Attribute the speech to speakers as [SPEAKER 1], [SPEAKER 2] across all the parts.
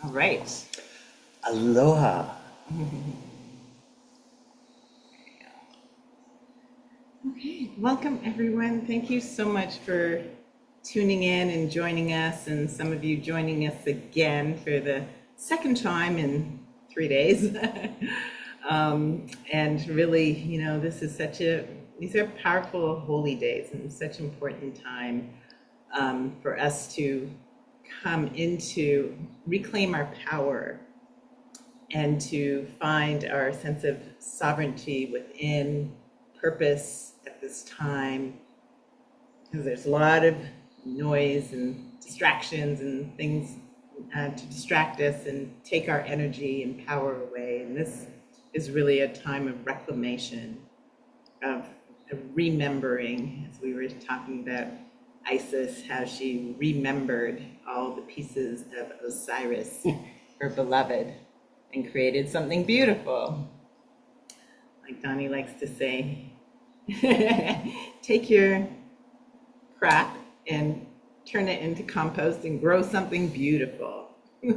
[SPEAKER 1] All right.
[SPEAKER 2] Aloha.
[SPEAKER 1] Okay, welcome everyone. Thank you so much for tuning in and joining us, and some of you joining us again for the second time in 3 days. And really, this is these are powerful holy days and such an important time for us to come into, reclaim our power and to find our sense of sovereignty within purpose at this time, because there's a lot of noise and distractions and things to distract us and take our energy and power away. And this is really a time of reclamation, of remembering, as we were talking about Isis, how she remembered all the pieces of Osiris, her beloved, and created something beautiful. Like Donny likes to say, take your crap and turn it into compost and grow something beautiful.
[SPEAKER 2] I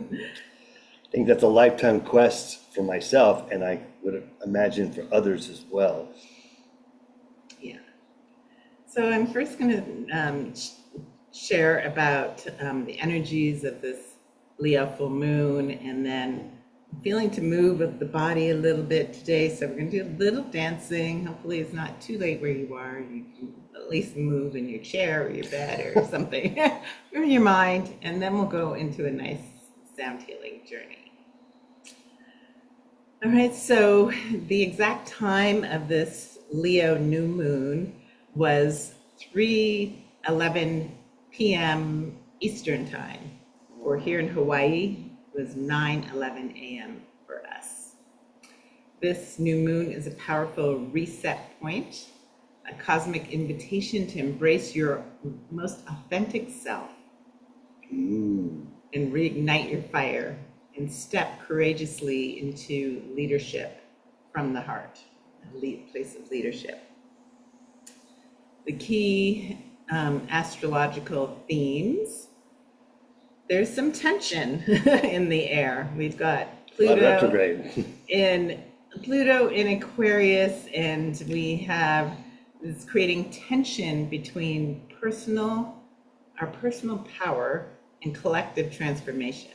[SPEAKER 2] think that's a lifetime quest for myself, and I would imagine for others as well.
[SPEAKER 1] Yeah. So I'm first going to share about the energies of this Leo full moon, and then I'm feeling to move with the body a little bit today. So we're going to do a little dancing. Hopefully it's not too late where you are. You can at least move in your chair or your bed or something, or in your mind, and then we'll go into a nice sound healing journey. All right, so the exact time of this Leo new moon was 3:11 p.m. Eastern time, or here in Hawaii it was 9:11 a.m. for us. This new moon is a powerful reset point, a cosmic invitation to embrace your most authentic self and reignite your fire and step courageously into leadership from the heart, a place of leadership. The key astrological themes, there's some tension in the air. We've got Pluto in Aquarius, and we have this creating tension between our personal power and collective transformation.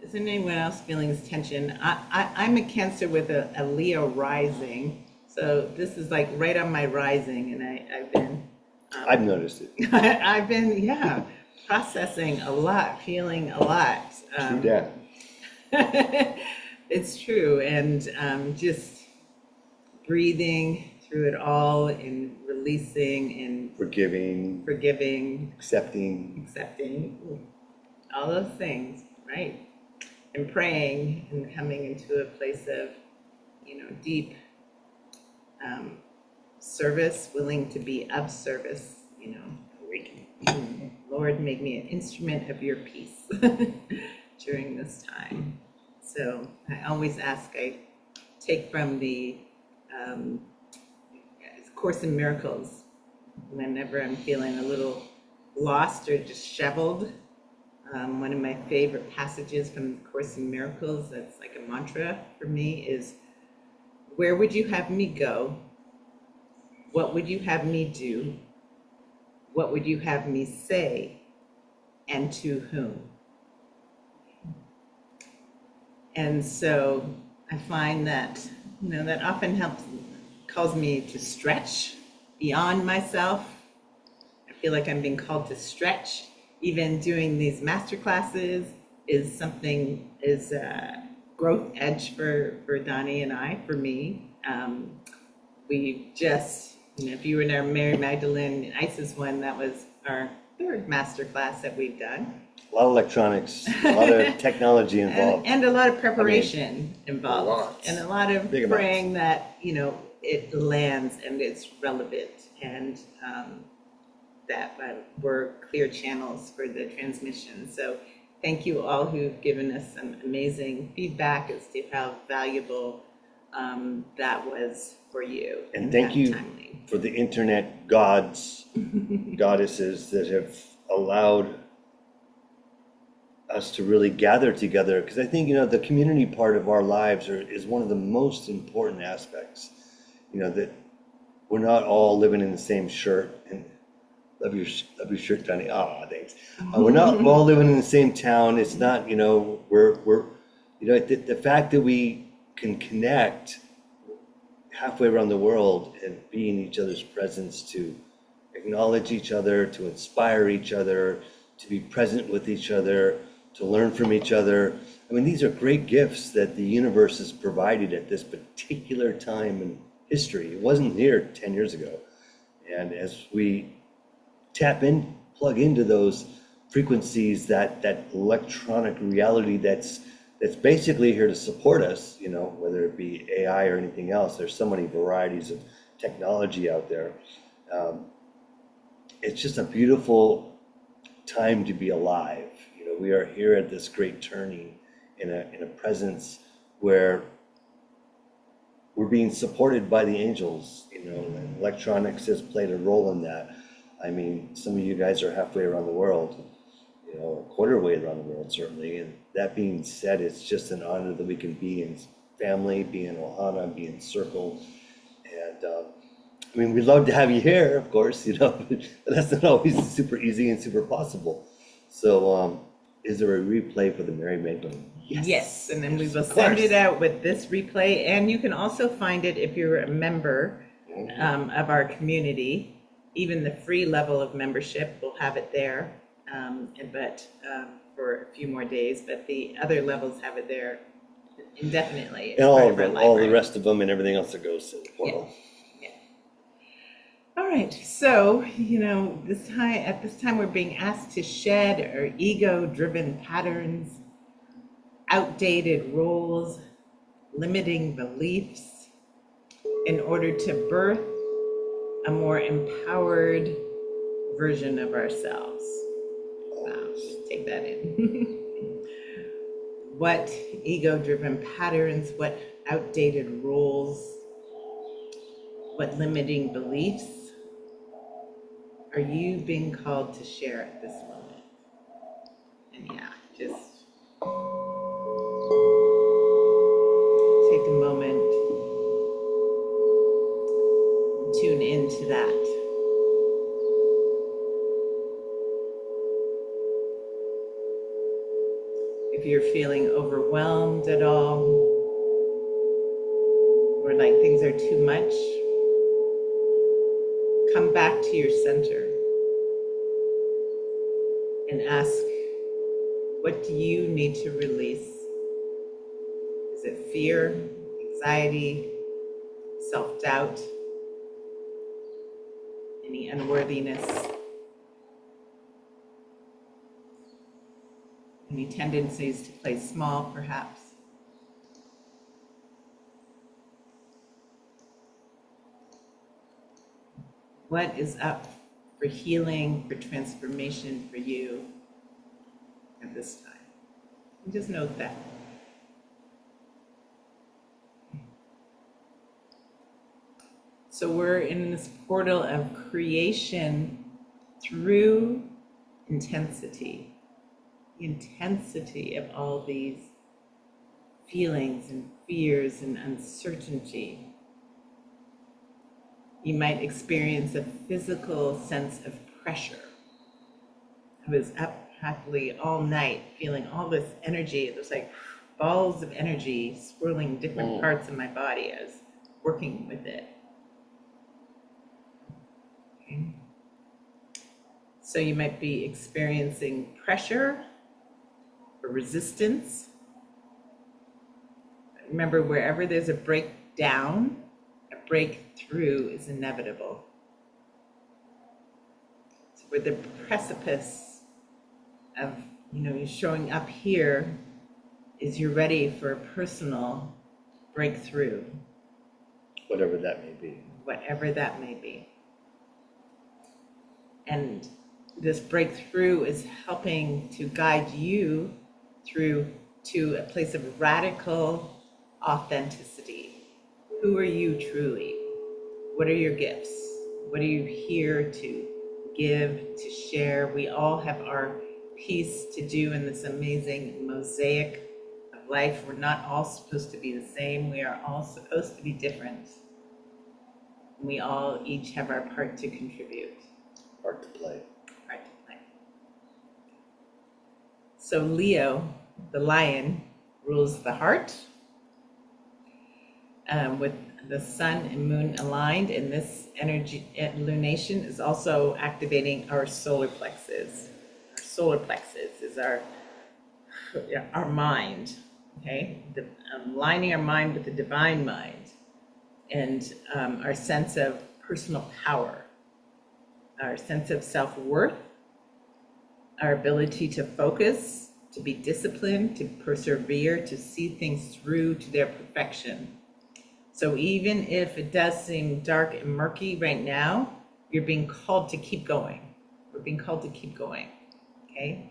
[SPEAKER 1] Isn't anyone else feeling this tension? I'm a Cancer with a Leo rising, so this is like right on my rising, and I've been
[SPEAKER 2] I've noticed it.
[SPEAKER 1] I've been processing a lot, feeling a lot.
[SPEAKER 2] True that.
[SPEAKER 1] It's true, and just breathing through it all and releasing and forgiving, accepting, all those things, right? And praying and coming into a place of, deep service, willing to be of service, awakening. Lord, make me an instrument of your peace during this time. So I always ask, I take from the Course in Miracles, whenever I'm feeling a little lost or disheveled. One of my favorite passages from the Course in Miracles, that's like a mantra for me, is, where would you have me go? What would you have me do? What would you have me say? And to whom? And so I find that, that often calls me to stretch beyond myself. I feel like I'm being called to stretch. Even doing these master classes is a growth edge for Donny and I, for me. We just, if you were in our Mary Magdalene and Isis one, that was our third master class that we've done.
[SPEAKER 2] A lot of electronics, a lot of technology involved.
[SPEAKER 1] And a lot of preparation involved.
[SPEAKER 2] Lots.
[SPEAKER 1] And a lot of
[SPEAKER 2] Big
[SPEAKER 1] praying
[SPEAKER 2] amounts.
[SPEAKER 1] that, it lands and it's relevant, and that we're clear channels for the transmission. So thank you all who've given us some amazing feedback as to how valuable that was for you.
[SPEAKER 2] And thank you for the internet gods, goddesses that have allowed us to really gather together, because I think, the community part of our lives is one of the most important aspects, that we're not all living in the same shirt. And love your shirt, Donny. Ah, thanks. We're not all living in the same town. It's not, the fact that we can connect halfway around the world and be in each other's presence, to acknowledge each other, to inspire each other, to be present with each other, to learn from each other. I mean, these are great gifts that the universe has provided at this particular time in history. It wasn't here 10 years ago. And as we plug into those frequencies, that electronic reality that's basically here to support us, whether it be AI or anything else. There's so many varieties of technology out there. It's just a beautiful time to be alive. We are here at this great turning in a presence where we're being supported by the angels, and electronics has played a role in that. I mean, some of you guys are halfway around the world, a quarter way around the world, certainly. And that being said, it's just an honor that we can be in family, be in Ohana, be in circle. And we'd love to have you here, of course, but that's not always super easy and super possible. So, is there a replay for the Mary Magdalene?
[SPEAKER 1] Yes, and then we will send it out with this replay. And you can also find it if you're a member of our community. Even the free level of membership, we'll have it there, but for a few more days. But the other levels have it there indefinitely.
[SPEAKER 2] And all the rest of them and everything else that goes to the portal.
[SPEAKER 1] Yeah. All right. So, at this time, we're being asked to shed our ego-driven patterns, outdated roles, limiting beliefs, in order to birth a more empowered version of ourselves. Wow, just take that in. What ego-driven patterns, what outdated roles, what limiting beliefs are you being called to share at this moment? And just take a moment, tune into that. If you're feeling overwhelmed at all, or like things are too much, come back to your center and ask, what do you need to release? Is it fear, anxiety, self-doubt, any unworthiness, any tendencies to play small, perhaps? What is up for healing, for transformation for you at this time? And just note that. So we're in this portal of creation through intensity. The intensity of all these feelings and fears and uncertainty. You might experience a physical sense of pressure. I was up practically all night feeling all this energy. It was like balls of energy swirling different parts of my body. I was working with it. Okay. So you might be experiencing pressure or resistance. Remember, wherever there's a breakdown, a breakthrough is inevitable. So we're the precipice of, you're showing up here is you're ready for a personal breakthrough.
[SPEAKER 2] Whatever that may be.
[SPEAKER 1] Whatever that may be. And this breakthrough is helping to guide you through to a place of radical authenticity. Who are you truly? What are your gifts? What are you here to give, to share? We all have our piece to do in this amazing mosaic of life. We're not all supposed to be the same. We are all supposed to be different. We all each have our part to contribute.
[SPEAKER 2] Part to play.
[SPEAKER 1] Part to play. So Leo, the lion, rules the heart, with the sun and moon aligned, and this energy lunation is also activating our solar plexus. Our solar plexus is our mind, okay? Aligning our mind with the divine mind, and our sense of personal power, our sense of self-worth, our ability to focus, to be disciplined, to persevere, to see things through to their perfection. So even if it does seem dark and murky right now, you're being called to keep going. We're being called to keep going, okay?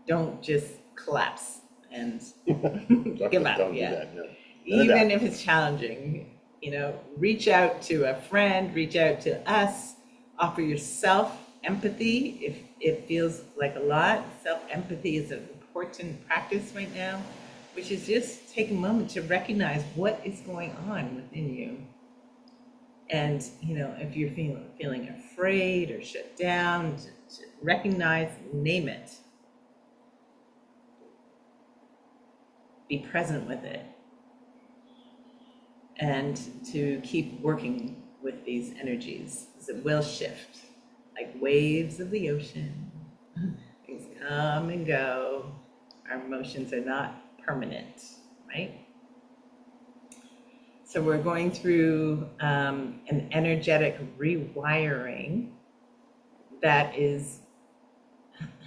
[SPEAKER 1] Don't just collapse and give up.
[SPEAKER 2] Don't
[SPEAKER 1] Yeah.
[SPEAKER 2] do that, no.
[SPEAKER 1] Even if it's challenging, reach out to a friend, reach out to us, offer yourself empathy if it feels like a lot. Self-empathy is an important practice right now, which is just take a moment to recognize what is going on within you. And, if you're feeling afraid or shut down, to recognize, name it. Be present with it. And to keep working with these energies, because it will shift like waves of the ocean. Things come and go. Our emotions are not permanent, right? So we're going through an energetic rewiring that is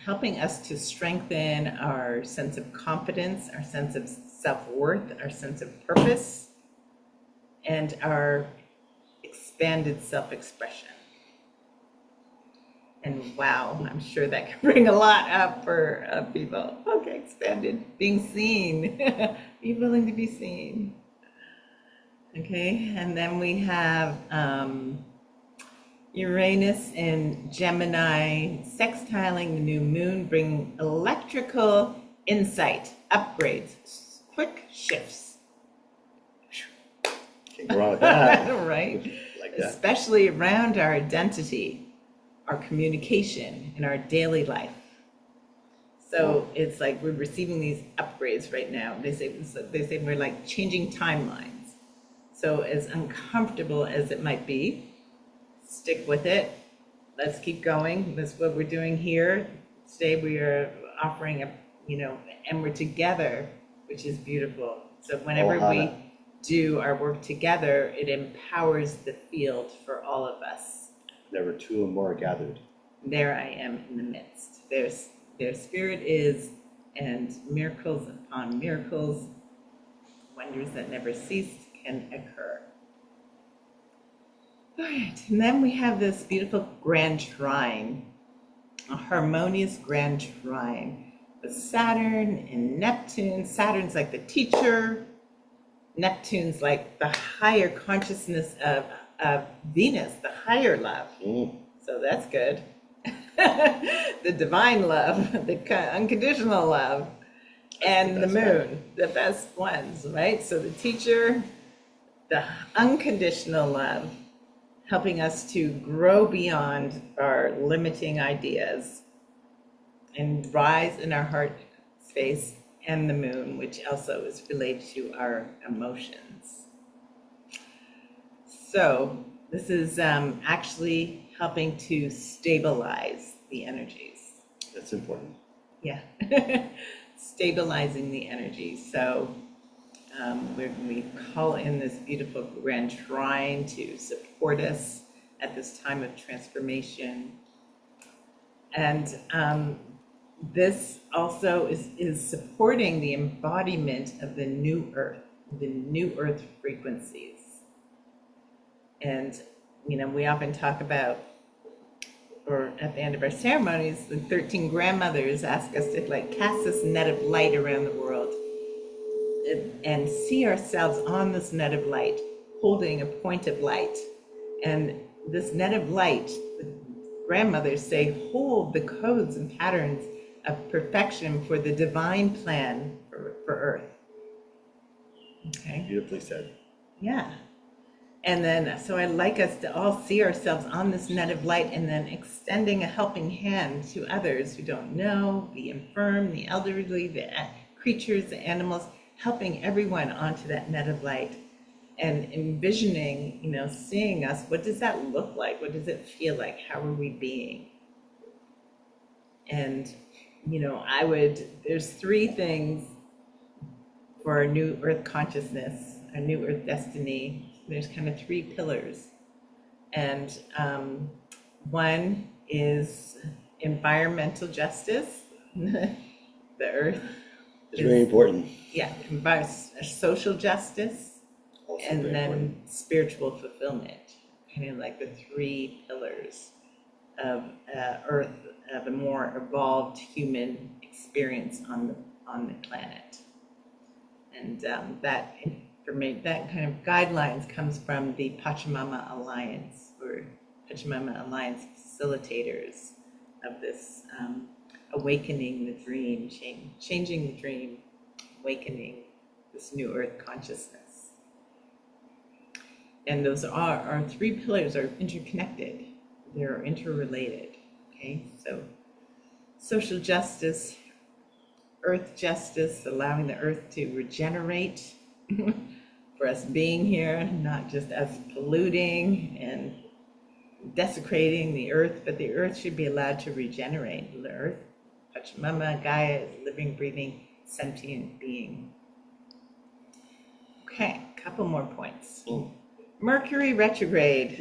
[SPEAKER 1] helping us to strengthen our sense of confidence, our sense of self-worth, our sense of purpose, and our expanded self-expression. And wow, I'm sure that can bring a lot up for people. Okay, expanded, being seen, be willing to be seen. Okay, and then we have Uranus and Gemini sextiling the new moon, bringing electrical insight, upgrades, quick shifts.
[SPEAKER 2] Can't go wrong with that.
[SPEAKER 1] Right?
[SPEAKER 2] Like that.
[SPEAKER 1] Especially around our identity, our communication, in our daily life. So it's like we're receiving these upgrades right now. They say we're like changing timelines. So as uncomfortable as it might be, stick with it. Let's keep going. That's what we're doing here. Today we are offering and we're together, which is beautiful. So whenever we do our work together, it empowers the field for all of us.
[SPEAKER 2] Never two or more gathered.
[SPEAKER 1] There I am in the midst. Their spirit is, and miracles upon miracles, wonders that never cease can occur. All right, and then we have this beautiful grand trine, a harmonious grand trine with Saturn and Neptune. Saturn's like the teacher. Neptune's like the higher consciousness of Venus, the higher love. So that's good. The divine love, the unconditional love, and the moon, the best ones, right? So the teacher, the unconditional love, helping us to grow beyond our limiting ideas and rise in our heart space, and the moon, which also is related to our emotions. So this is actually helping to stabilize the energies.
[SPEAKER 2] That's important.
[SPEAKER 1] Yeah, stabilizing the energy. So we call in this beautiful grand trine to support us at this time of transformation. And this also is supporting the embodiment of the new earth frequencies. And, we often talk about, or at the end of our ceremonies, the 13 grandmothers ask us to cast this net of light around the world and see ourselves on this net of light, holding a point of light. And this net of light, the grandmothers say, hold the codes and patterns of perfection for the divine plan for Earth. Okay.
[SPEAKER 2] Beautifully said.
[SPEAKER 1] Yeah. And then, so I'd like us to all see ourselves on this net of light and then extending a helping hand to others who don't know, the infirm, the elderly, the creatures, the animals, helping everyone onto that net of light and envisioning, seeing us. What does that look like? What does it feel like? How are we being? And, there's three things for a new Earth consciousness, a new Earth destiny. There's kind of three pillars. And one is environmental justice. The Earth.
[SPEAKER 2] It's very important.
[SPEAKER 1] Yeah, social justice,
[SPEAKER 2] Also
[SPEAKER 1] and
[SPEAKER 2] very
[SPEAKER 1] then
[SPEAKER 2] important.
[SPEAKER 1] spiritual fulfillment. Kind of like the three pillars of Earth, of a more evolved human experience on the planet. And that kind of guidelines comes from the Pachamama Alliance, or Pachamama Alliance facilitators of this awakening the dream, changing the dream, awakening this new Earth consciousness. And those our three pillars are interconnected. They're interrelated. Okay, so social justice, Earth justice, allowing the Earth to regenerate for us being here, not just us polluting and desecrating the Earth, but the Earth should be allowed to regenerate. The Earth, Pachamama, Gaia, is a living, breathing, sentient being. Okay, a couple more points. Mercury retrograde.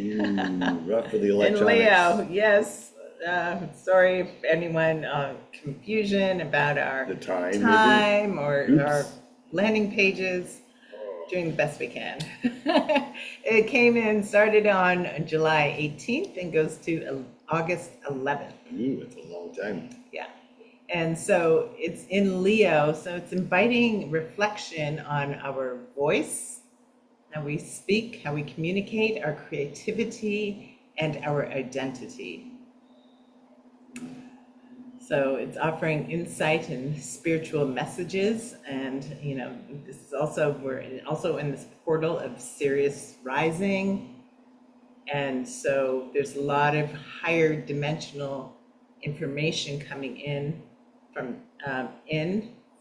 [SPEAKER 2] Rough for the
[SPEAKER 1] In
[SPEAKER 2] electronics.
[SPEAKER 1] Leo, yes. Sorry if anyone confusion about our
[SPEAKER 2] The time, maybe?
[SPEAKER 1] time or
[SPEAKER 2] Oops.
[SPEAKER 1] our landing pages. Doing the best we can. It came in, started on July 18th and goes to August 11th.
[SPEAKER 2] Ooh, it's a long time.
[SPEAKER 1] Yeah. And so it's in Leo, so it's inviting reflection on our voice, how we speak, how we communicate, our creativity, and our identity. So it's offering insight and spiritual messages, and this is we're also in this portal of Sirius rising, and so there's a lot of higher dimensional information coming in from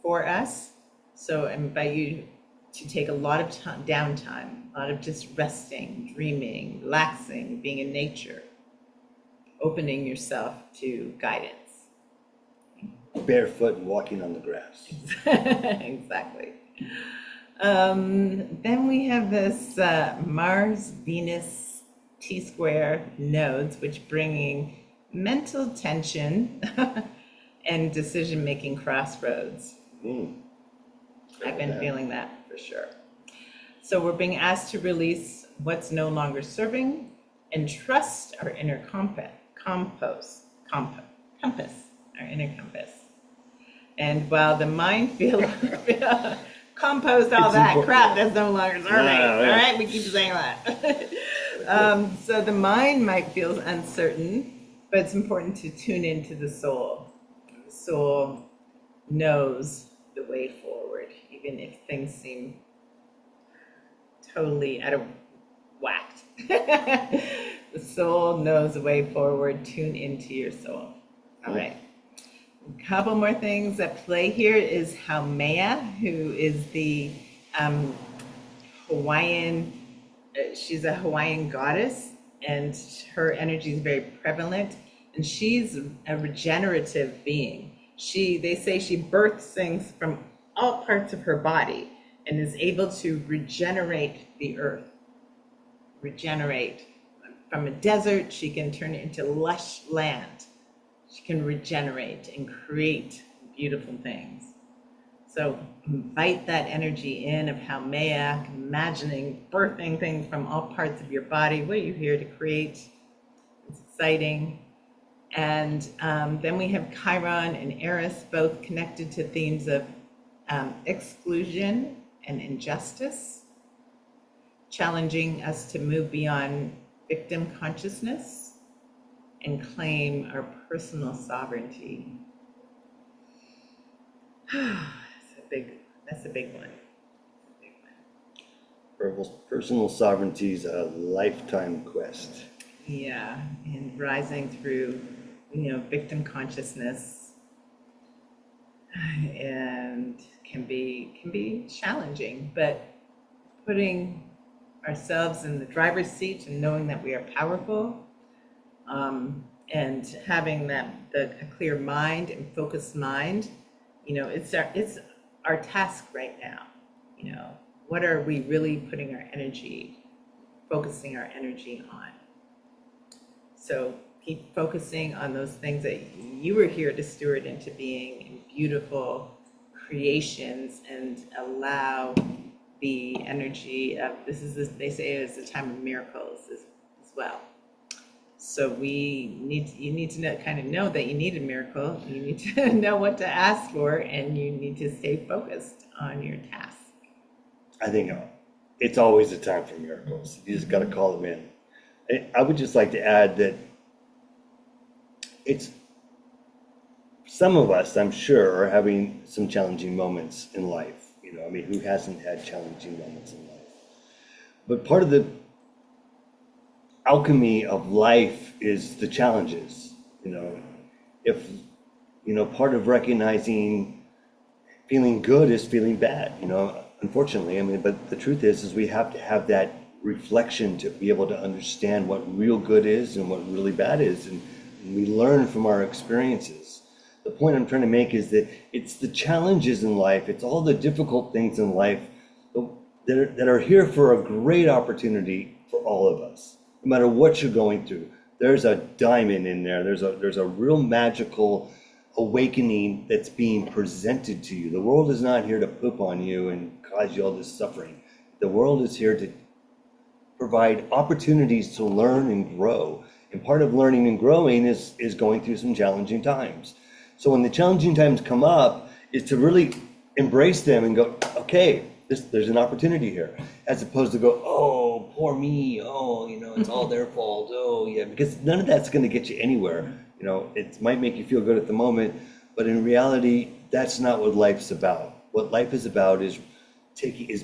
[SPEAKER 1] for us. So I invite you to take a lot of downtime, a lot of just resting, dreaming, relaxing, being in nature, opening yourself to guidance.
[SPEAKER 2] Barefoot and walking on the grass.
[SPEAKER 1] Exactly. Then we have this Mars, Venus, T-square nodes, which bringing mental tension and decision-making crossroads. I've been feeling that for sure. So we're being asked to release what's no longer serving and trust our inner compass, our inner compass. And while the mind feels compost all
[SPEAKER 2] It's
[SPEAKER 1] that
[SPEAKER 2] important.
[SPEAKER 1] crap that's no longer serving.
[SPEAKER 2] No.
[SPEAKER 1] All right, we keep saying that. So the mind might feel uncertain, but it's important to tune into the soul. The soul knows the way forward, even if things seem totally out of whack. The soul knows the way forward. Tune into your soul. All right. A couple more things at play here is Haumea, who is the Hawaiian, she's a Hawaiian goddess, and her energy is very prevalent, and she's a regenerative being. They say she births things from all parts of her body and is able to regenerate the earth. Regenerate. From a desert, she can turn it into lush land. She can regenerate and create beautiful things. So invite that energy in of Haumea, imagining birthing things from all parts of your body. What are you here to create? It's exciting. And then we have Chiron and Eris, both connected to themes of exclusion and injustice, challenging us to move beyond victim consciousness and claim our personal sovereignty. That's a big one. Big one.
[SPEAKER 2] Personal sovereignty is a lifetime quest.
[SPEAKER 1] Yeah, and rising through, victim consciousness, and can be challenging, but putting ourselves in the driver's seat and knowing that we are powerful, and having a clear mind and focused mind, it's our task right now. What are we really putting our energy, focusing our energy on? So keep focusing on those things that you were here to steward into being in beautiful creations, and allow the energy of they say it is a time of miracles as well. So you need to know that you need a miracle. You need to know what to ask for, and you need to stay focused on your task.
[SPEAKER 2] I think it's always a time for miracles. You just got to call them in. I would just like to add that it's some of us, I'm sure, are having some challenging moments in life. Who hasn't had challenging moments in life? But part of the alchemy of life is the challenges. If part of recognizing feeling good is feeling bad. Unfortunately, but the truth is we have to have that reflection to be able to understand what real good is and what really bad is, and we learn from our experiences. The point I'm trying to make is that it's the challenges in life, it's all the difficult things in life that are here for a great opportunity for all of us. No matter what you're going through, there's a diamond in there. There's a real magical awakening that's being presented to you. The world is not here to poop on you and cause you all this suffering. The world is here to provide opportunities to learn and grow. And part of learning and growing is going through some challenging times. So when the challenging times come up, is to really embrace them and go, okay, there's an opportunity here, as opposed to go, oh, poor me, oh, it's all their fault, oh, yeah, because none of that's going to get you anywhere. It might make you feel good at the moment, but in reality, that's not what life's about. What life is about is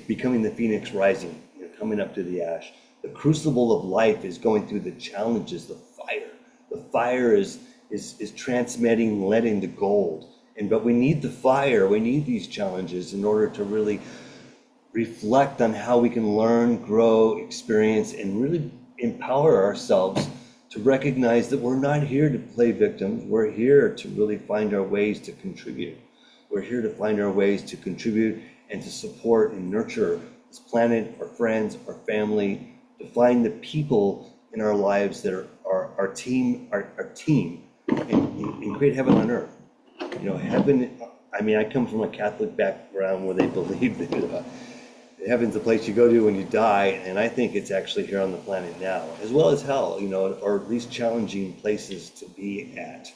[SPEAKER 2] becoming the phoenix rising, coming up to the ash. The crucible of life is going through the challenges, the fire. The fire is transmitting lead into gold. But we need the fire, we need these challenges in order to really reflect on how we can learn, grow, experience, and really empower ourselves to recognize that we're not here to play victims. We're here to really find our ways to contribute. We're here to find our ways to contribute and to support and nurture this planet, our friends, our family, to find the people in our lives that are our team, and create heaven on earth. Heaven, I come from a Catholic background where they believe that heaven's the place you go to when you die, and I think it's actually here on the planet now, as well as hell, or at least challenging places to be at.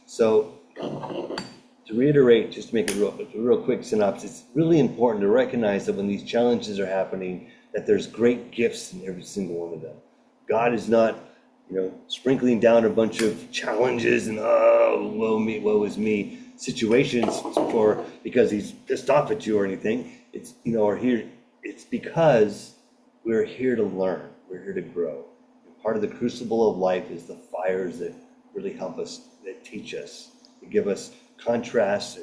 [SPEAKER 2] So to reiterate, just to make a real quick synopsis, it's really important to recognize that when these challenges are happening, that there's great gifts in every single one of them. God is not, sprinkling down a bunch of challenges and woe is me situations because he's pissed off at you or anything. It's it's because we're here to learn, we're here to grow. And part of the crucible of life is the fires that really help us, that teach us, that give us contrasts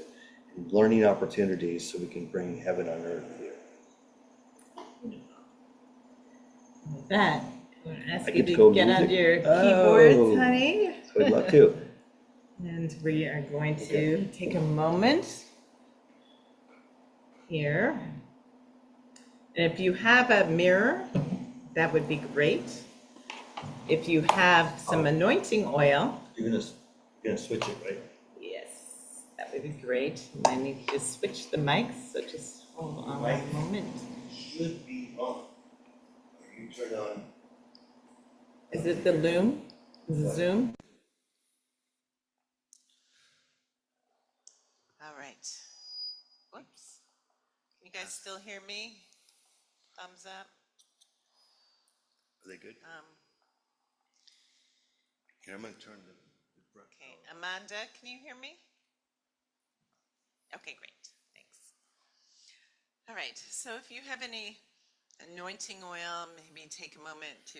[SPEAKER 2] and learning opportunities so we can bring heaven on earth here.
[SPEAKER 1] With that, I'm going to ask you
[SPEAKER 2] get to
[SPEAKER 1] to
[SPEAKER 2] go
[SPEAKER 1] get
[SPEAKER 2] music?
[SPEAKER 1] on your keyboards, honey.
[SPEAKER 2] I'd love to.
[SPEAKER 1] And we are going to take a moment here. And if you have a mirror, that would be great. If you have some anointing oil.
[SPEAKER 2] You're gonna switch it, right?
[SPEAKER 1] Yes, that would be great. And I need to just switch the mics, so just hold on a moment.
[SPEAKER 2] Should be on. You turn on.
[SPEAKER 1] Is it the Loom? Is it Zoom? All right. Whoops. Can you guys still hear me? Thumbs up.
[SPEAKER 2] Are they good? Here, I'm gonna turn the
[SPEAKER 1] Okay, Amanda, can you hear me? Okay, great. right, so if you have any anointing oil, maybe take a moment to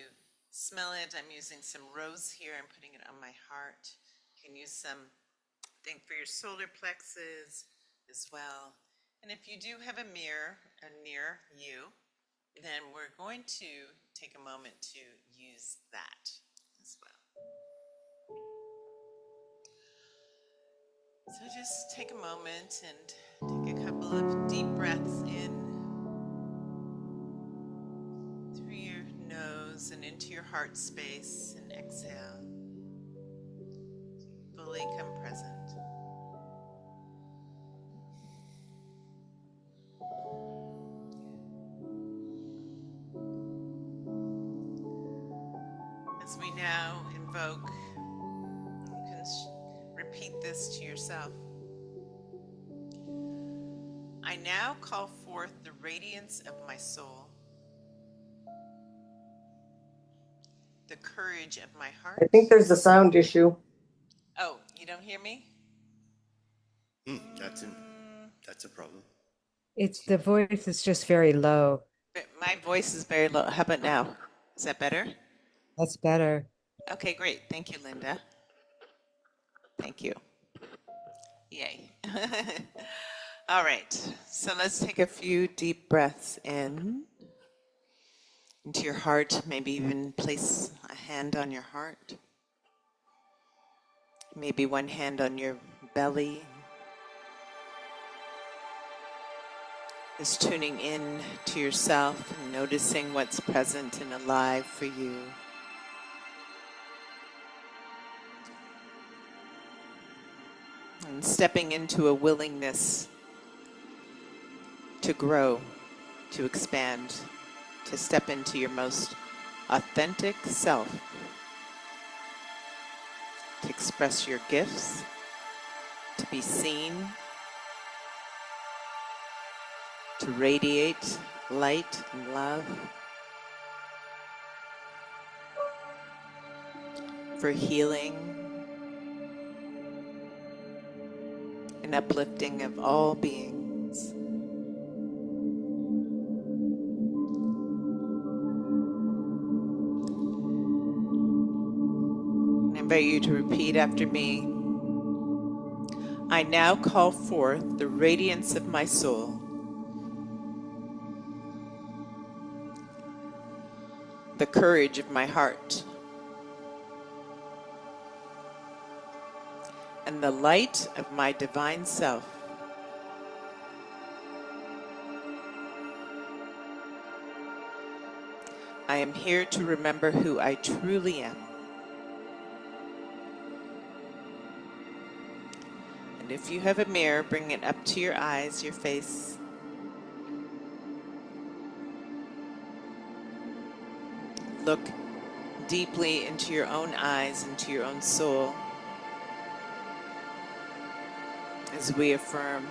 [SPEAKER 1] smell it. I'm using some rose here. I'm putting it on my heart. You can use something for your solar plexus as well. And if you do have a mirror near you, then we're going to take a moment to use that as well. So just take a moment and take a couple of deep breaths in through your nose and into your heart space, and exhale. Fully come present. As we now invoke, you can repeat this to yourself. I now call forth the radiance of my soul, the courage of my heart.
[SPEAKER 3] I think there's a sound issue.
[SPEAKER 1] Oh, you don't hear me?
[SPEAKER 2] That's a problem.
[SPEAKER 4] It's the voice is just very low.
[SPEAKER 1] But my voice is very low. How about now? Is that better?
[SPEAKER 4] That's better.
[SPEAKER 1] Okay, great. Thank you, Linda. Thank you. Yay. All right, so let's take a few deep breaths in into your heart. Maybe even place a hand on your heart. Maybe one hand on your belly. Just tuning in to yourself and noticing what's present and alive for you. And stepping into a willingness to grow, to expand, to step into your most authentic self, to express your gifts, to be seen, to radiate light and love, for healing and uplifting of all beings. I invite you to repeat after me. I now call forth the radiance of my soul, the courage of my heart, and the light of my divine self. I am here to remember who I truly am. And if you have a mirror, bring it up to your eyes, your face. Look deeply into your own eyes, into your own soul, as we affirm,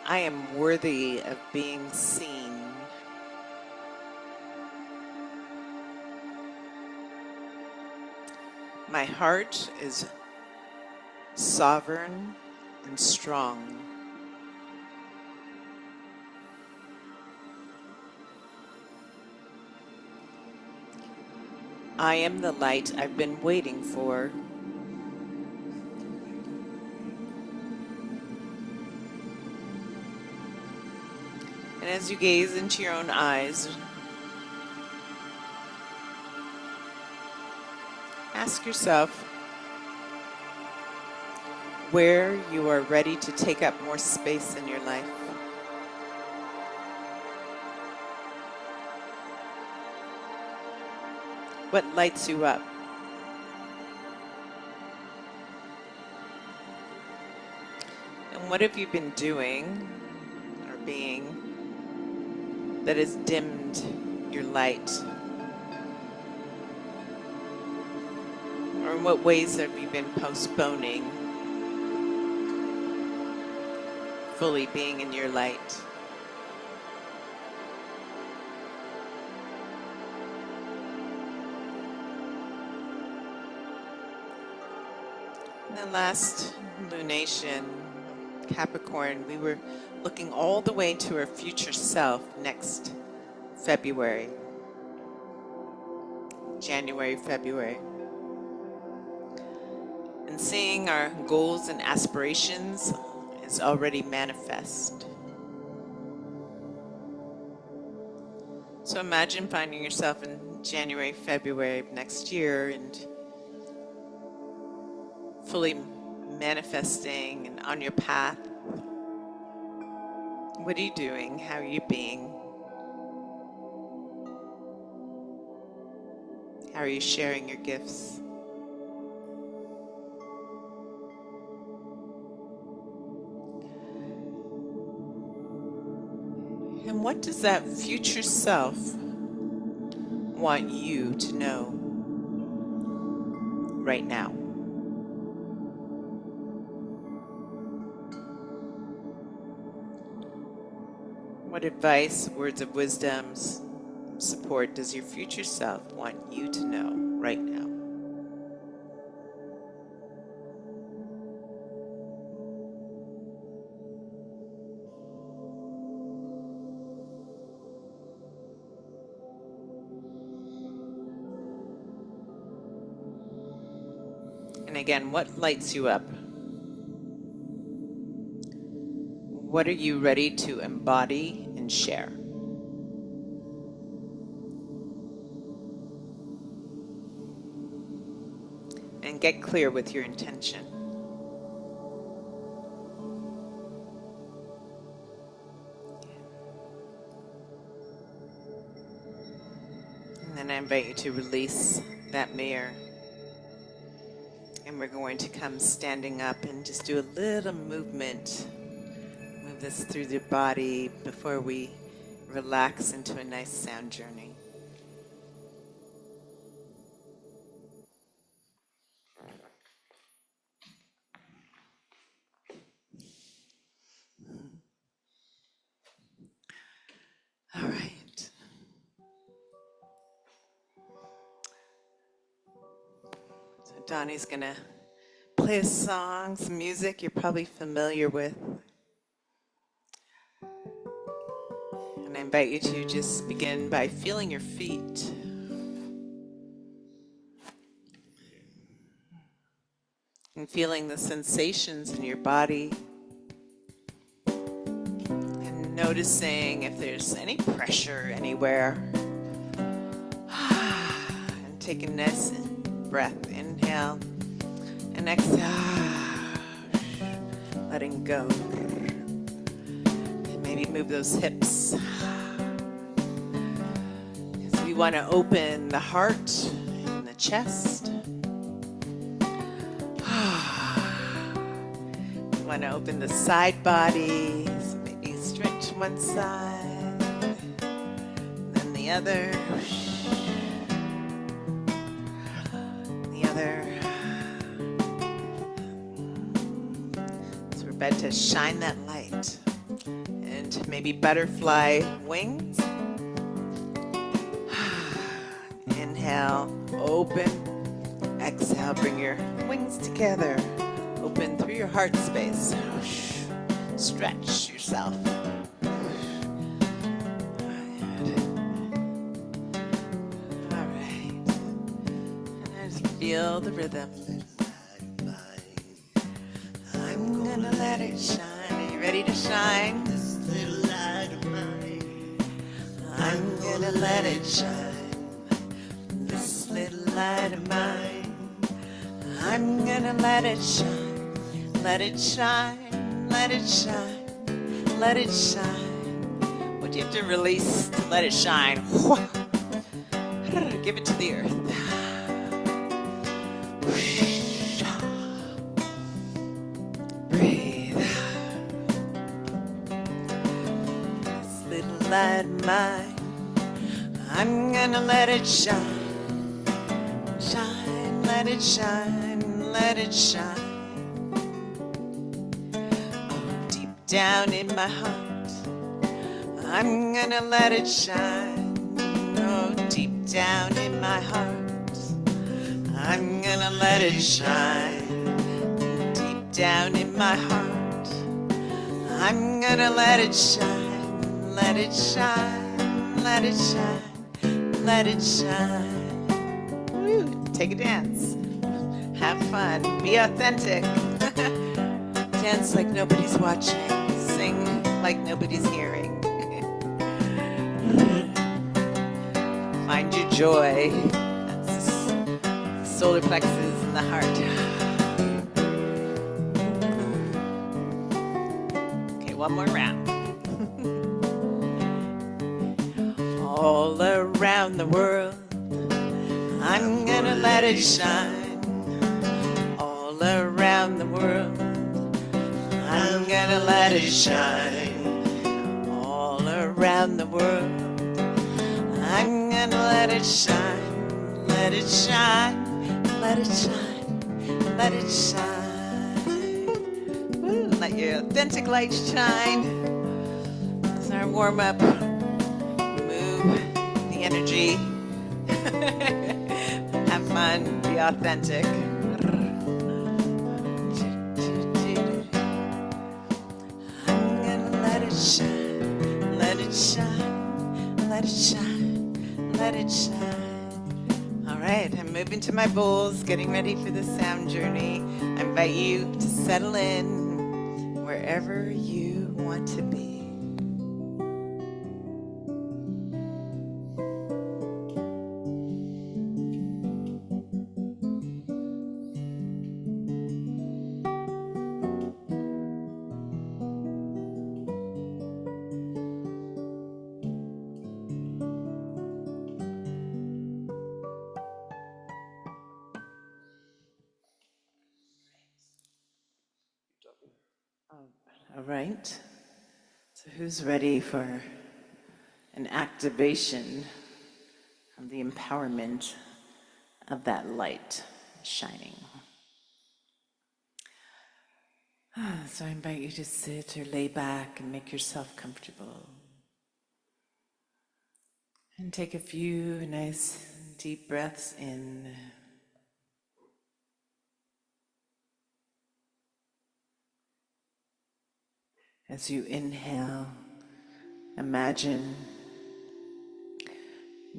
[SPEAKER 1] I am worthy of being seen. My heart is sovereign and strong. I am the light I've been waiting for. And as you gaze into your own eyes, ask yourself where you are ready to take up more space in your life. What lights you up? And what have you been doing or being that has dimmed your light? Or in what ways have you been postponing fully being in your light? And then last lunation,
[SPEAKER 3] Capricorn, we were looking all the way to our future self next February, January, February, and seeing our goals and aspirations is already manifest. So imagine finding yourself in January, February of next year and fully manifesting and on your path. What are you doing? How are you being? How are you sharing your gifts? And what does that future self want you to know right now? What advice, words of wisdom, support does your future self want you to know right now? And again, what lights you up? What are you ready to embody and share? And get clear with your intention. And then I invite you to release that mirror. And we're going to come standing up and just do a little movement. Move this through the body before we relax into a nice sound journey. All right. So Donny's going to play a song, some music you're probably familiar with. And I invite you to just begin by feeling your feet. And feeling the sensations in your body. And noticing if there's any pressure anywhere. And take a nice breath. Inhale and exhale. Letting go. And maybe move those hips. Because we want to open the heart and the chest. We want to open the side body. So maybe stretch one side. Then the other. The other. So we're about to shine that light. And maybe butterfly wings. Inhale, open. Exhale, bring your wings together. Open through your heart space. Stretch yourself. All right. And just feel the rhythm. I'm gonna let it shine. Are you ready to shine? This little light of mine. I'm gonna let it shine. This little light of mine. I'm gonna let it shine. Let it shine, let it shine, let it shine. What do you have to release to let it shine? Give it to the earth. Breathe. This little light of mine, I'm gonna let it shine. Shine, let it shine, let it shine. Down in my heart, I'm gonna let it shine. Oh, deep down in my heart, I'm gonna let it shine. Deep down in my heart, I'm gonna let it shine, let it shine, let it shine, let it shine. Woo. Take a dance. Have fun. Be authentic. Dance like nobody's watching. Sing like nobody's hearing. Find your joy. That's the solar plexus in the heart. Okay, one more round. All around the world, I'm gonna let it shine. All around the world, I'm gonna let it shine. All around the world, I'm gonna let it shine. Let it shine, let it shine, let it shine. Woo, let your authentic light shine. This is our warm-up. Move the energy. Have fun, be authentic. I'm gonna let it shine, let it shine, let it shine, let it shine. All right, I'm moving to my bowls, getting ready for the sound journey. I invite you to settle in wherever you want to be. All right, so who's ready for an activation of the empowerment of that light shining? So I invite you to sit or lay back and make yourself comfortable. And take a few nice deep breaths in. As you inhale, imagine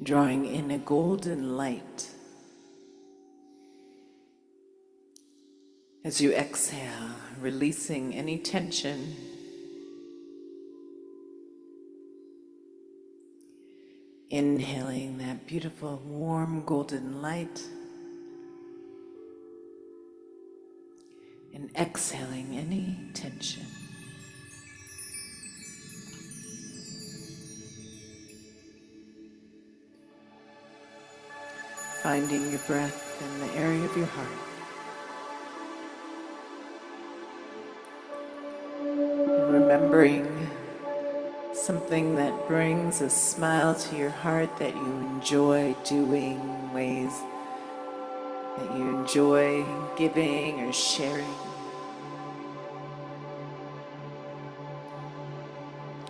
[SPEAKER 3] drawing in a golden light. As you exhale, releasing any tension. Inhaling that beautiful, warm, golden light. And exhaling any tension. Finding your breath in the area of your heart. And remembering something that brings a smile to your heart that you enjoy doing, ways that you enjoy giving or sharing.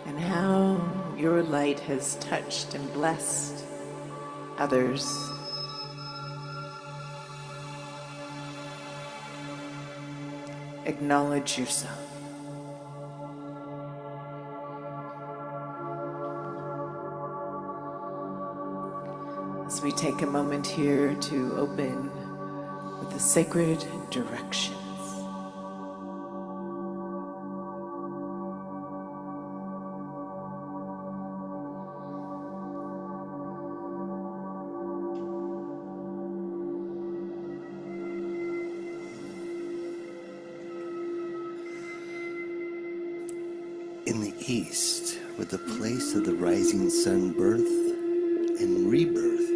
[SPEAKER 3] And how your light has touched and blessed others. Acknowledge yourself. As we take a moment here to open with the sacred directions.
[SPEAKER 2] In the east, with the place of the rising sun birth and rebirth,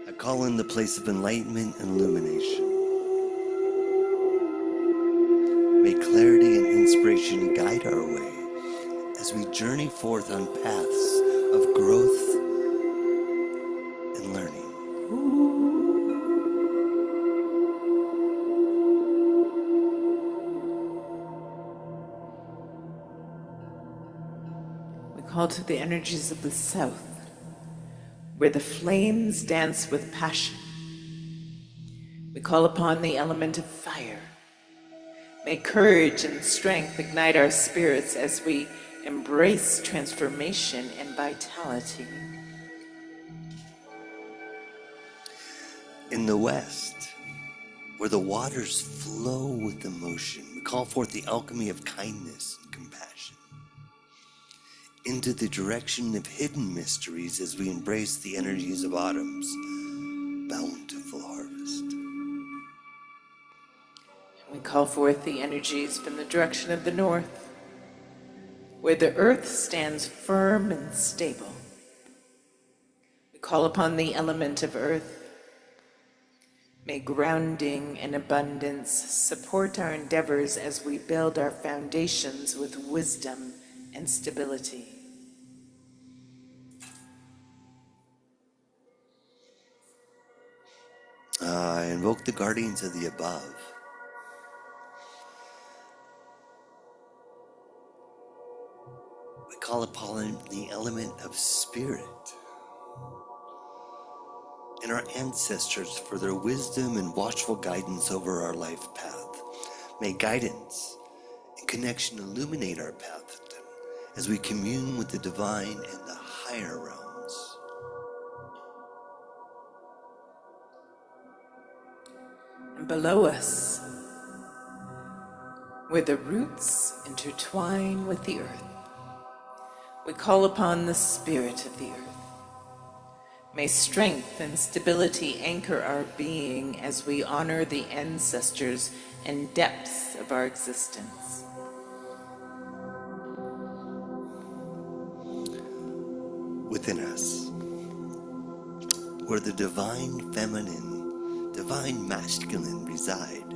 [SPEAKER 2] I call in the place of enlightenment and illumination. May clarity and inspiration guide our way as we journey forth on paths of growth and learning.
[SPEAKER 3] Call to the energies of the south, where the flames dance with passion. We call upon the element of fire, May courage and strength ignite our spirits as we embrace transformation and vitality.
[SPEAKER 2] In the West, where the waters flow with emotion, we call forth the alchemy of kindness and compassion. Into the direction of hidden mysteries as we embrace the energies of autumn's bountiful harvest.
[SPEAKER 3] We call forth the energies from the direction of the north, where the earth stands firm and stable. We call upon the element of earth. May grounding and abundance support our endeavors as we build our foundations with wisdom and stability.
[SPEAKER 2] I invoke the guardians of the above. We call upon the element of spirit and our ancestors for their wisdom and watchful guidance over our life path. May guidance and connection illuminate our path as we commune with the divine and the higher realms.
[SPEAKER 3] And below us, where the roots intertwine with the earth, we call upon the spirit of the earth. May strength and stability anchor our being as we honor the ancestors and depths of our existence.
[SPEAKER 2] Within us, where the divine feminine, divine masculine reside,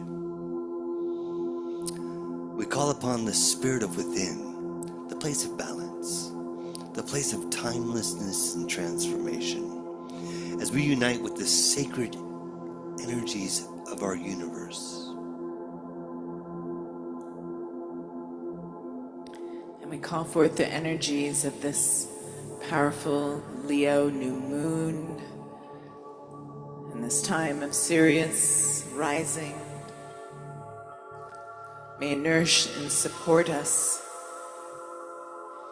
[SPEAKER 2] we call upon the spirit of within, the place of balance, the place of timelessness and transformation, as we unite with the sacred energies of our universe.
[SPEAKER 3] And we call forth the energies of this powerful Leo new moon and this time of Sirius rising. May nourish and support us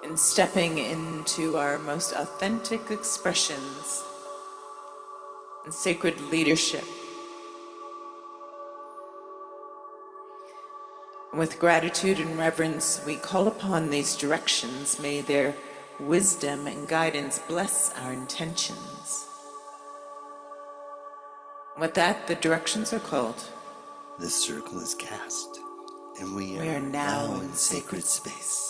[SPEAKER 3] in stepping into our most authentic expressions and sacred leadership. With gratitude and reverence, we call upon these directions. May their wisdom and guidance bless our intentions. With that, the directions are called.
[SPEAKER 2] The circle is cast, and we
[SPEAKER 3] are now in sacred
[SPEAKER 2] space.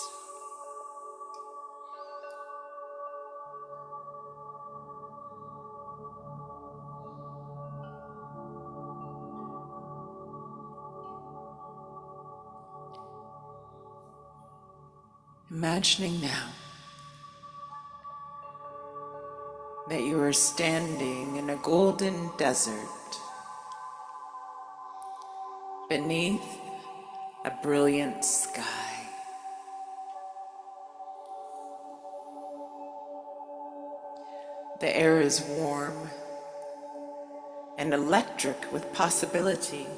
[SPEAKER 3] Imagining now that you are standing in a golden desert beneath a brilliant sky. The air is warm and electric with possibility.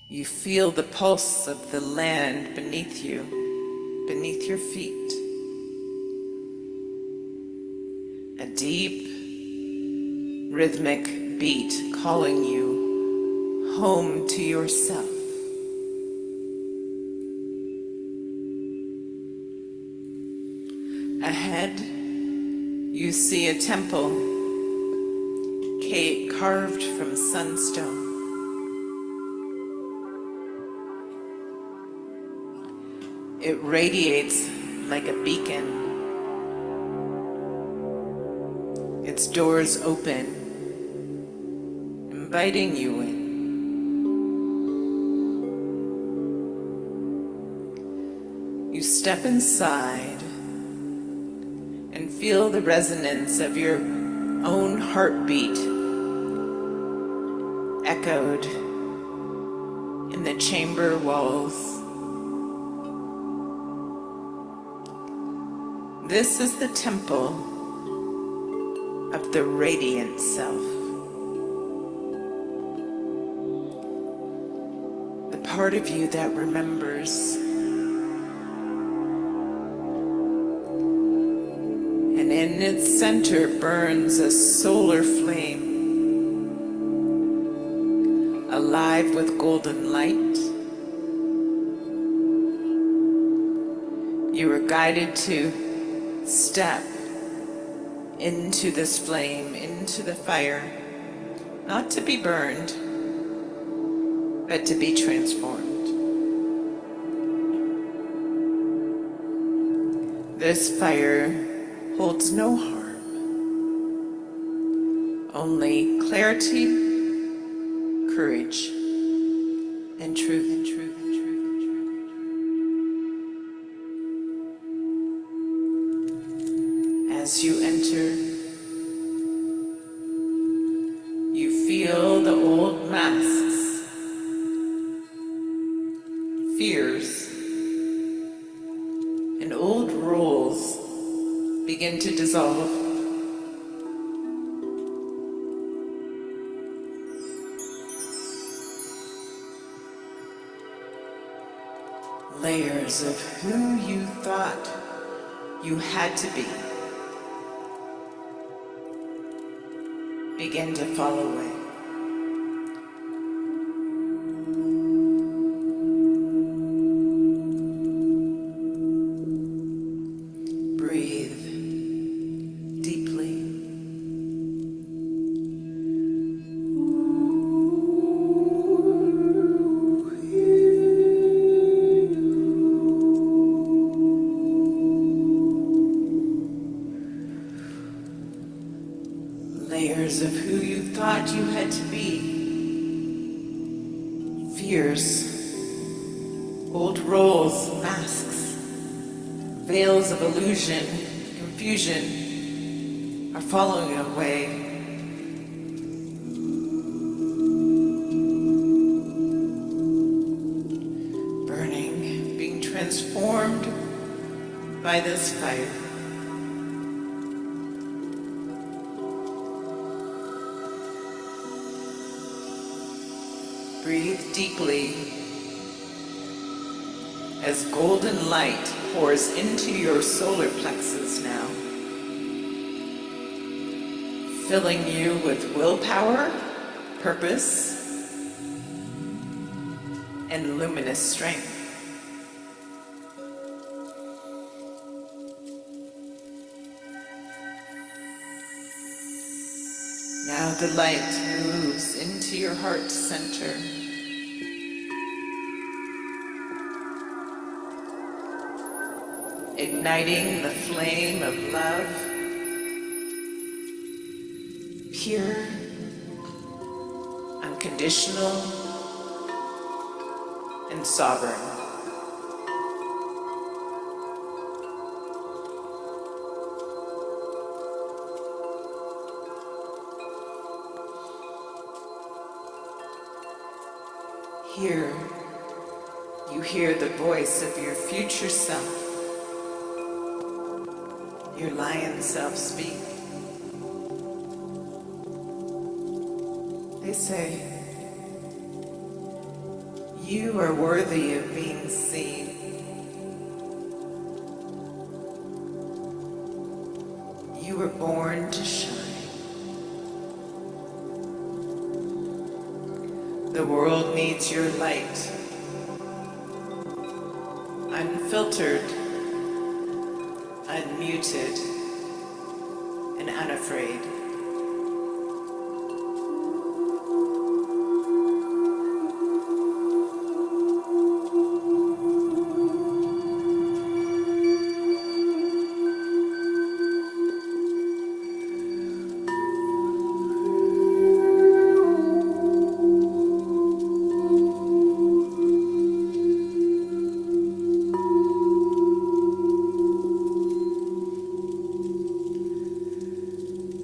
[SPEAKER 3] You feel the pulse of the land beneath you, beneath your feet. A deep, rhythmic beat calling you home to yourself. Ahead, you see a temple carved from sunstone. It radiates like a beacon. Its doors open, inviting you in. You step inside and feel the resonance of your own heartbeat echoed in the chamber walls. This is the temple of the radiant self. The part of you that remembers. And in its center burns a solar flame, alive with golden light. You were guided to step into this flame, into the fire, not to be burned, but to be transformed. This fire holds no harm, only clarity, courage, and truth, and truth, and truth, and truth. As you enter, you feel the old masks, fears, and old roles begin to dissolve. Layers of who you thought you had to be begin to fall away. Breathe deeply. Layers of who you thought you had to be. Fears, old roles, masks, veils of illusion, confusion are falling away. Burning, being transformed by this fire. Breathe deeply as golden light pours into your solar plexus now, filling you with willpower, purpose, and luminous strength. Now the light moves into your heart center. Igniting the flame of love, pure, unconditional, and sovereign. Here, you hear the voice of your future self, your lion self speak. They say, you are worthy of being seen. You were born to shine. The world needs your light. Unfiltered, unmuted, and unafraid.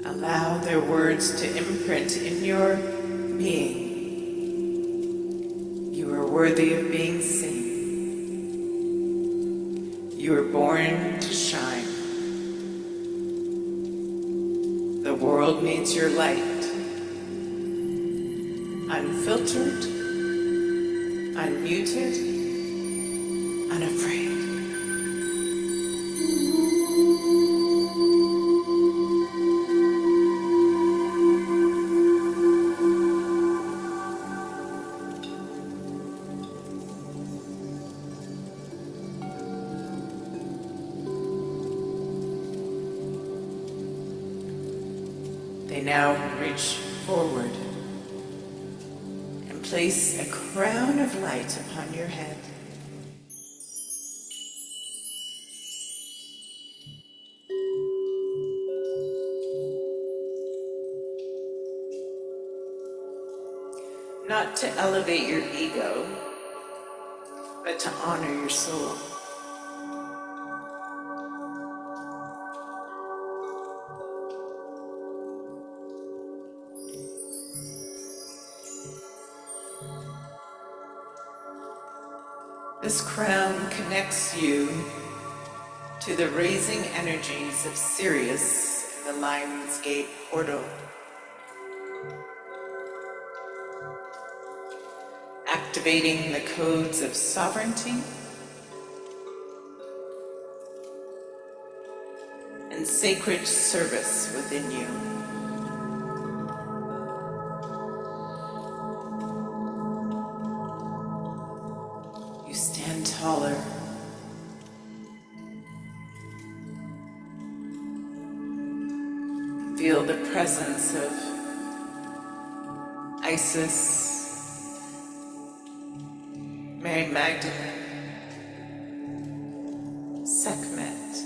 [SPEAKER 3] Allow their words to imprint in your being. You are worthy of being seen. You were born to shine. The world needs your light. Unfiltered, unmuted, unafraid. They now reach forward and place a crown of light upon your head. Not to elevate your ego, but to honor your soul. This crown connects you to the raising energies of Sirius in the Lion's Gate portal, activating the codes of sovereignty and sacred service within you. You stand taller. Feel the presence of Isis, Mary Magdalene, Sekhmet,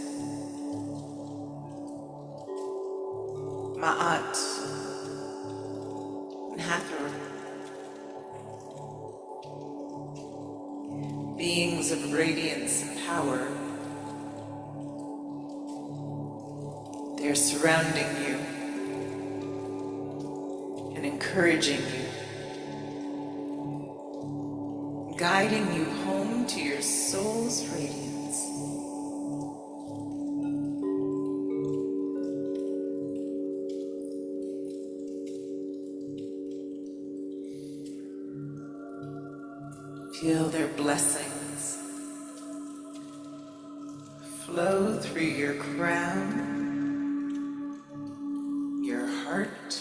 [SPEAKER 3] Ma'at, and Hathor. Beings of radiance and power. They're surrounding you and encouraging you, guiding you home to your soul's radiance. Feel their blessings flow through your crown, your heart,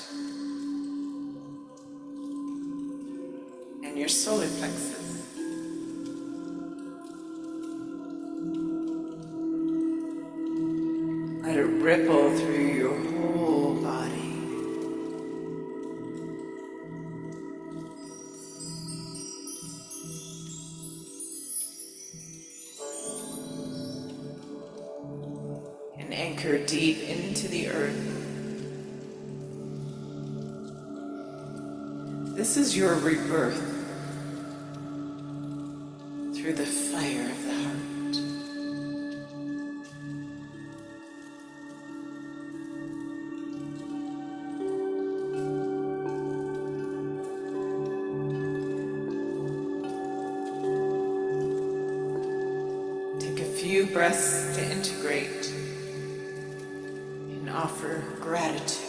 [SPEAKER 3] and your solar plexus. Let it ripple through your whole body. And anchor deep into the earth. This is your rebirth through the fire of the heart. Take a few breaths to integrate and offer gratitude.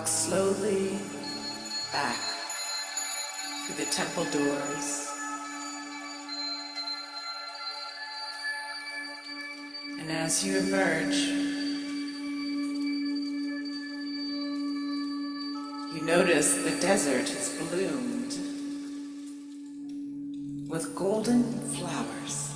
[SPEAKER 3] walk slowly back through the temple doors. And as you emerge, you notice the desert has bloomed with golden flowers.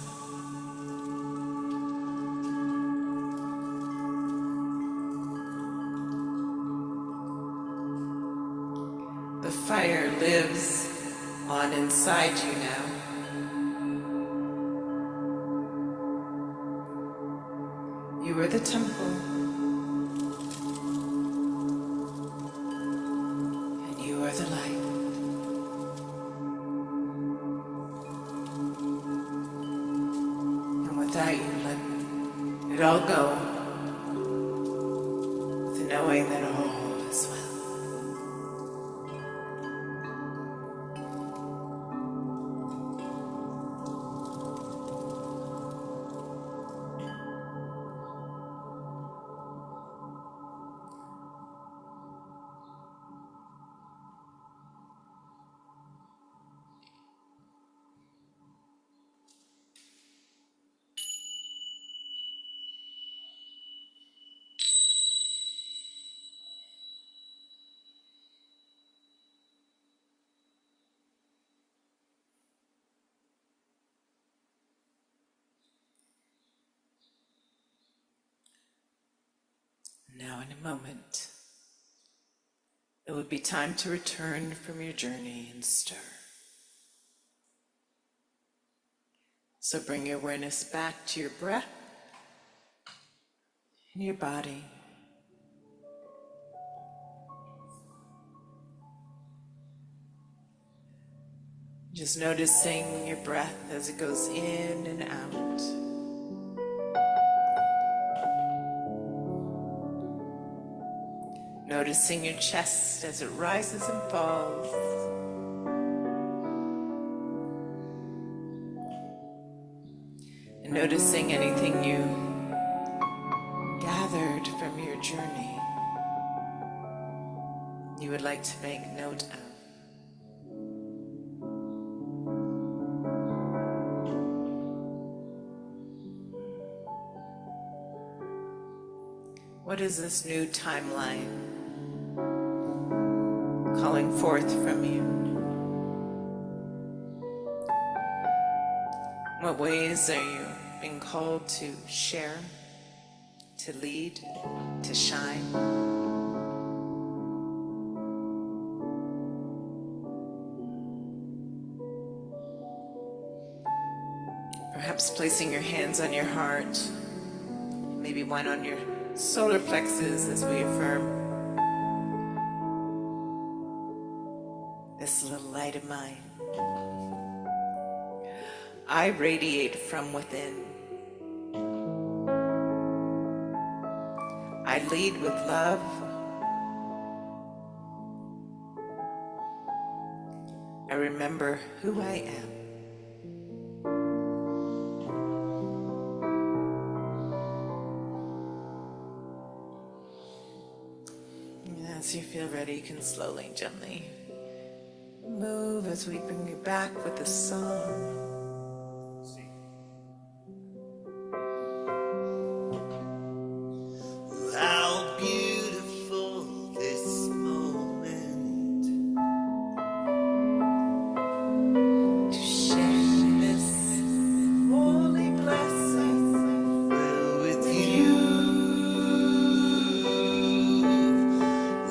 [SPEAKER 3] The fire lives on inside you now. You are the temple, and you are the light. And without you, let it all go, with knowing that all is well. Now, in a moment, it will be time to return from your journey and stir. So bring your awareness back to your breath and your body. Just noticing your breath as it goes in and out. Noticing your chest as it rises and falls. And noticing anything you gathered from your journey you would like to make note of. What is this new timeline calling forth from you? What ways are you being called to share, to lead, to shine? Perhaps placing your hands on your heart, maybe one on your solar plexus as we affirm, this little light of mine. I radiate from within. I lead with love. I remember who I am. And as you feel ready, you can slowly, gently move as we bring you back with the song.
[SPEAKER 5] How beautiful this moment
[SPEAKER 3] To share this holy blessing
[SPEAKER 5] well with you.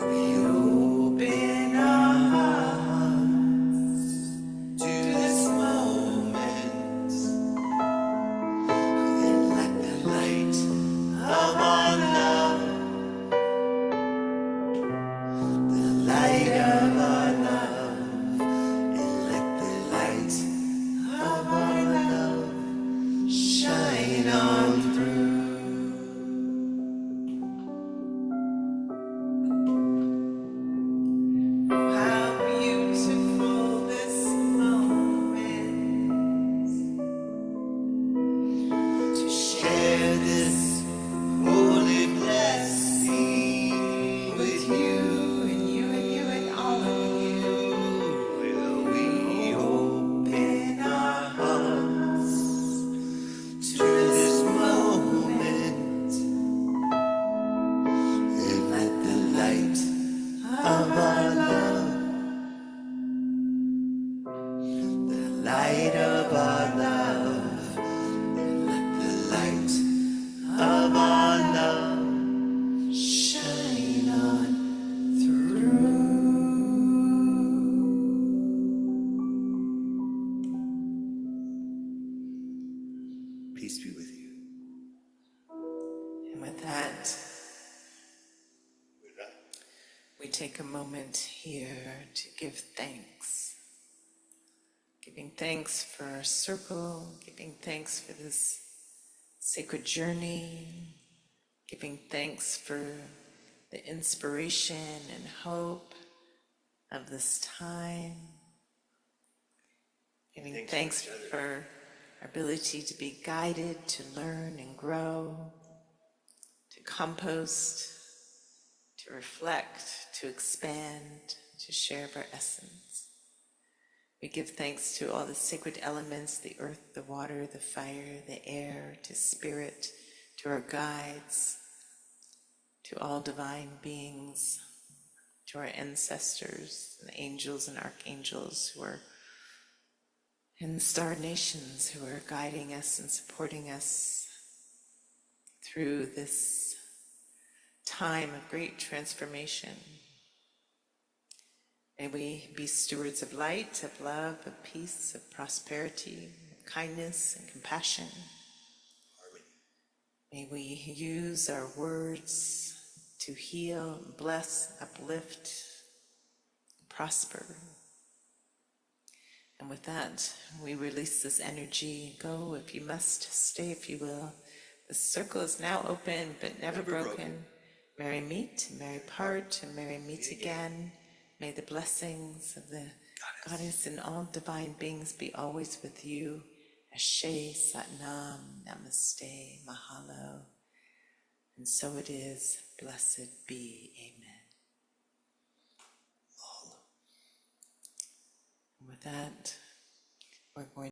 [SPEAKER 3] we open our hearts
[SPEAKER 5] To
[SPEAKER 3] to
[SPEAKER 5] this
[SPEAKER 3] this
[SPEAKER 5] moment
[SPEAKER 3] and let the light
[SPEAKER 5] of our love, the light of our love, and let the light of our love shine on through.
[SPEAKER 3] how beautiful this moment to
[SPEAKER 5] Share this holy blessing with you.
[SPEAKER 3] take a moment here to give thanks. Giving thanks for our circle, giving thanks for this sacred journey, giving thanks for the inspiration and hope of this time, giving thanks for our ability to be guided, to learn and grow, to compost, to reflect, to expand, to share of our essence. We give thanks to all the sacred elements, the earth, the water, the fire, the air, to spirit, to our guides, to all divine beings, to our ancestors, and the angels and archangels who are in the star nations, who are guiding us and supporting us through this time of great transformation. May we be stewards of light, of love, of peace, of prosperity, of kindness and compassion. May we use our words to heal, bless, uplift, prosper. And with that, we release this energy. Go if you must, stay if you will. The circle is now open, but never broken. Merry meet, merry part, and merry meet again. May the blessings of the Goddess and all divine beings be always with you. Ashe, Satnam, Namaste, Mahalo. And so it is, blessed be, amen. And with that, we're going